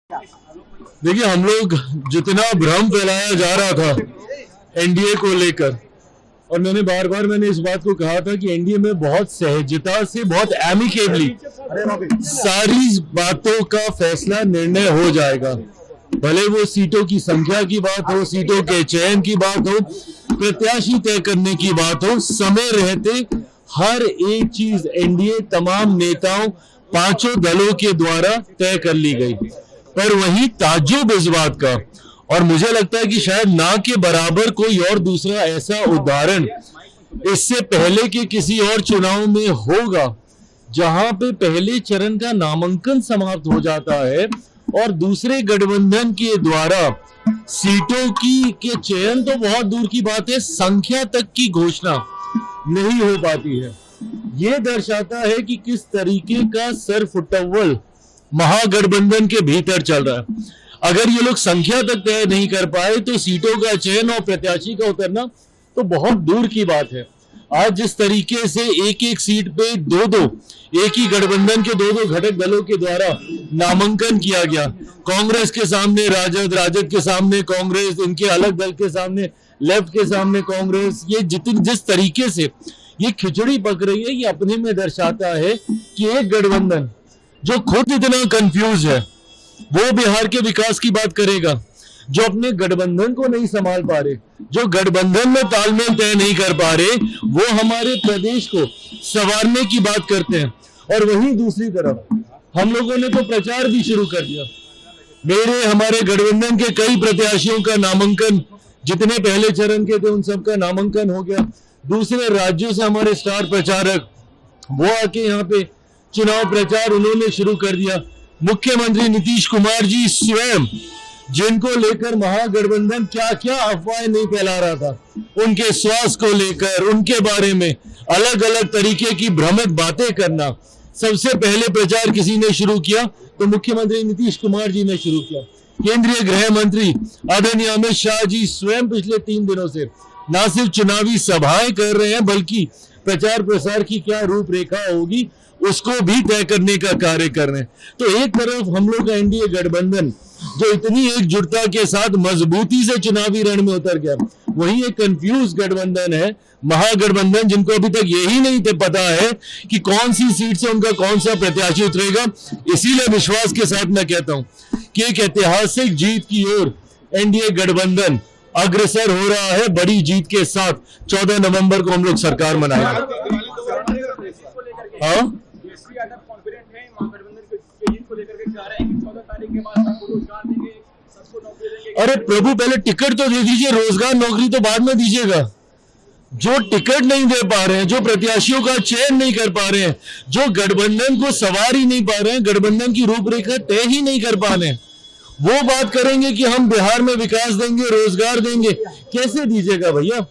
देखिए, हम लोग जितना भ्रम फैलाया जा रहा था एनडीए को लेकर, और मैंने इस बात को कहा था कि एनडीए में बहुत सहजता से, बहुत एमिकेबली सारी बातों का फैसला, निर्णय हो जाएगा। भले वो सीटों की संख्या की बात हो, सीटों के चयन की बात हो, प्रत्याशी तय करने की बात हो, समय रहते हर एक चीज एनडीए तमाम नेताओं, पांचों दलों के द्वारा तय कर ली गई। पर वही ताज्जुब इस बात का, और मुझे लगता है कि शायद ना के बराबर कोई और दूसरा ऐसा उदाहरण इससे पहले के किसी और चुनाव में होगा, जहां पे पहले चरण का नामांकन समाप्त हो जाता है और दूसरे गठबंधन के द्वारा सीटों के चयन तो बहुत दूर की बात है, संख्या तक की घोषणा नहीं हो पाती है। यह दर्शाता है कि किस तरीके का सरफुटव्वल महागठबंधन के भीतर चल रहा है। अगर ये लोग संख्या तक तय नहीं कर पाए तो सीटों का चयन और प्रत्याशी का उतरना तो बहुत दूर की बात है। आज जिस तरीके से एक एक सीट पे दो एक ही गठबंधन के दो घटक दलों के द्वारा नामांकन किया गया, कांग्रेस के सामने राजद, राजद के सामने कांग्रेस, इनके अलग दल के सामने लेफ्ट के सामने कांग्रेस, ये जिस तरीके से ये खिचड़ी पक रही है, ये अपने में दर्शाता है कि एक गठबंधन जो खुद इतना कंफ्यूज है वो बिहार के विकास की बात करेगा, जो अपने गठबंधन को नहीं संभाल पा रहे, जो गठबंधन में तालमेल तय नहीं कर पा रहे, वो हमारे प्रदेश को संवारने की बात करते हैं। और वहीं दूसरी तरफ हम लोगों ने तो प्रचार भी शुरू कर दिया। हमारे गठबंधन के कई प्रत्याशियों का नामांकन, जितने पहले चरण के थे उन सबका नामांकन हो गया। दूसरे राज्यों से हमारे स्टार प्रचारक वो आके यहाँ पे चुनाव प्रचार उन्होंने शुरू कर दिया। मुख्यमंत्री नीतीश कुमार जी स्वयं, जिनको लेकर महागठबंधन क्या क्या अफवाहें नहीं फैला रहा था, उनके स्वास्थ्य को लेकर, उनके बारे में अलग अलग तरीके की भ्रमित बातें करना, सबसे पहले प्रचार किसी ने शुरू किया तो मुख्यमंत्री नीतीश कुमार जी ने शुरू किया। केंद्रीय गृह मंत्री आदरणीय अमित शाह जी स्वयं पिछले 3 दिनों से न सिर्फ चुनावी सभाएं कर रहे हैं, बल्कि प्रचार प्रसार की क्या रूपरेखा होगी उसको भी तय करने का कार्य कर रहे हैं। तो एक तरफ हम लोग का एनडीए गठबंधन जो इतनी एकजुटता के साथ मजबूती से चुनावी रण में उतर गया, वहीं एक कंफ्यूज गठबंधन है, महागठबंधन, जिनको अभी तक यही नहीं पता है कि कौन सी सीट से उनका कौन सा प्रत्याशी उतरेगा। इसीलिए विश्वास के साथ मैं कहता हूं कि एक ऐतिहासिक जीत की ओर एनडीए गठबंधन अग्रसर हो रहा है, बड़ी जीत के साथ। 14 नवंबर को हम लोग सरकार बनाएंगे। हाँ, अरे प्रभु, पहले टिकट तो दे दीजिए, रोजगार नौकरी तो बाद में दीजिएगा। जो टिकट नहीं दे पा रहे हैं, जो प्रत्याशियों का चयन नहीं कर पा रहे हैं, जो गठबंधन को सवार ही नहीं पा रहे हैं, गठबंधन की रूपरेखा तय ही नहीं कर पा रहे हैं, वो बात करेंगे कि हम बिहार में विकास देंगे, रोजगार देंगे। कैसे दीजिएगा भैया,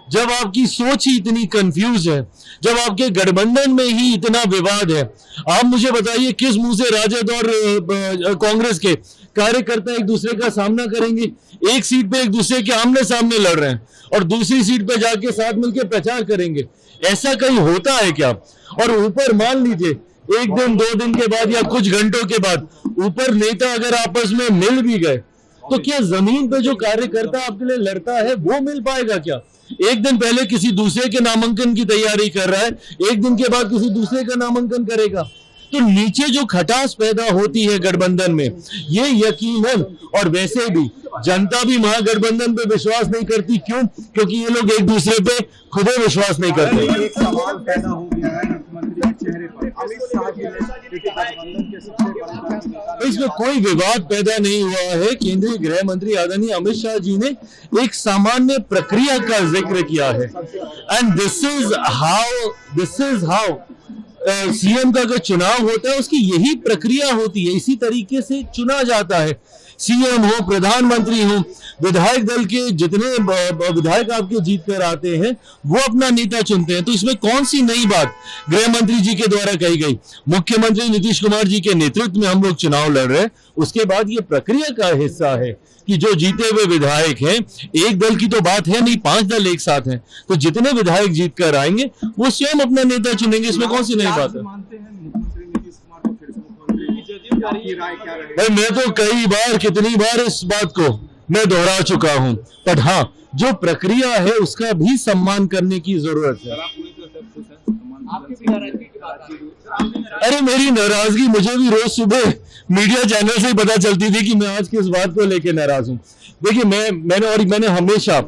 जब आपकी सोच ही इतनी कंफ्यूज है, जब आपके गठबंधन में ही इतना विवाद है। आप मुझे बताइए किस मुंह से राजद और कांग्रेस के कार्यकर्ता एक दूसरे का सामना करेंगे? एक सीट पे एक दूसरे के आमने सामने लड़ रहे हैं और दूसरी सीट पे जाके साथ मिलकर प्रचार करेंगे। ऐसा कहीं होता है क्या? और ऊपर मान लीजिए 1 दिन 2 दिन के बाद या कुछ घंटों के बाद ऊपर नेता अगर आपस में मिल भी गए, तो क्या जमीन पे जो कार्यकर्ता आपके लिए लड़ता है वो मिल पाएगा क्या? एक दिन पहले किसी दूसरे के नामांकन की तैयारी कर रहा है, एक दिन के बाद किसी दूसरे का नामांकन करेगा। तो नीचे जो खटास पैदा होती है गठबंधन में, ये यकीनन, और वैसे भी जनता भी महागठबंधन पे विश्वास नहीं करती। क्यों? क्योंकि ये लोग एक दूसरे पे खुद विश्वास नहीं करते। एक सवाल पैदा हो गया है मुख्यमंत्री के चेहरे पर, अमित शाह जी ने इसमें कोई विवाद पैदा नहीं हुआ है। केंद्रीय गृह मंत्री आदरणीय अमित शाह जी ने एक सामान्य प्रक्रिया का जिक्र किया है, and this is how CM का अगर चुनाव होता है उसकी यही प्रक्रिया होती है, इसी तरीके से चुना जाता है। सीएम हो, प्रधानमंत्री हो, विधायक दल के जितने विधायक आपके जीत कर आते हैं वो अपना नेता चुनते हैं। तो इसमें कौन सी नई बात गृह मंत्री जी के द्वारा कही गई? मुख्यमंत्री नीतीश कुमार जी के नेतृत्व में हम लोग चुनाव लड़ रहे हैं। उसके बाद ये प्रक्रिया का हिस्सा है कि जो जीते हुए विधायक हैं, एक दल की तो बात है नहीं, 5 दल एक साथ हैं, तो जितने विधायक जीत कर आएंगे वो स्वयं अपना नेता चुनेंगे। इसमें कौन सी नई बात है? आपकी राय क्या रहेगी? भाई मैं तो कई बार कितनी बार इस बात को मैं दोहरा चुका हूं, बट हाँ जो प्रक्रिया है उसका भी सम्मान करने की जरूरत है। आप पूरी तरह से खुश हैं? आपकी भी नाराजगी की बात आ रही है। अरे मेरी नाराजगी मुझे भी रोज सुबह मीडिया चैनल से ही पता चलती थी कि मैं आज किस बात को लेकर नाराज हूं। देखिए मैंने हमेशा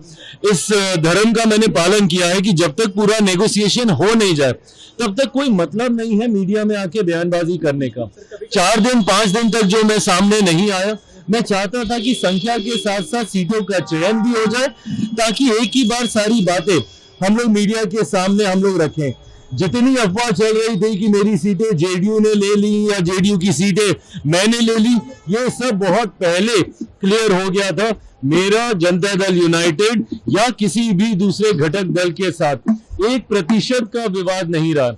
इस धर्म का मैंने पालन किया है कि जब तक पूरा नेगोशिएशन हो नहीं जाए तब तक कोई मतलब नहीं है मीडिया में आके बयानबाजी करने का। 4 दिन 5 दिन तक जो मैं सामने नहीं आया, मैं चाहता था कि संख्या के साथ साथ सीटों का चयन भी हो जाए ताकि एक ही बार सारी बातें हम लोग मीडिया के सामने हम लोग रखें। जितनी अफवाह चल रही थी कि मेरी सीटें जेडीयू ने ले ली या जेडीयू की सीटें मैंने ले ली, ये सब बहुत पहले क्लियर हो गया था। मेरा जनता दल यूनाइटेड या किसी भी दूसरे घटक दल के साथ 1% का विवाद नहीं रहा।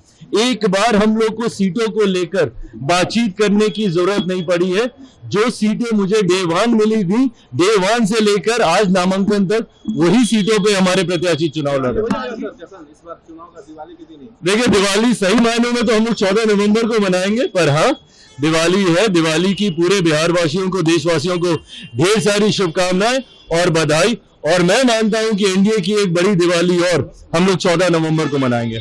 एक बार हम लोग को सीटों को लेकर बातचीत करने की जरूरत नहीं पड़ी है। जो सीटें मुझे डे 1 मिली थी, डे 1 से लेकर आज नामांकन तक वही सीटों पे हमारे प्रत्याशी चुनाव लड़ रहे हैं। इस बार चुनाव का दिवाली के दिन देखिए दिवाली सही मायनों में तो हम लोग 14 नवंबर को मनाएंगे, पर हाँ दिवाली है। दिवाली की पूरे बिहार वासियों को, देशवासियों को ढेर सारी शुभकामनाएं और बधाई। और मैं मानता हूं कि एनडीए की एक बड़ी दिवाली और हम लोग 14 नवंबर को मनाएंगे।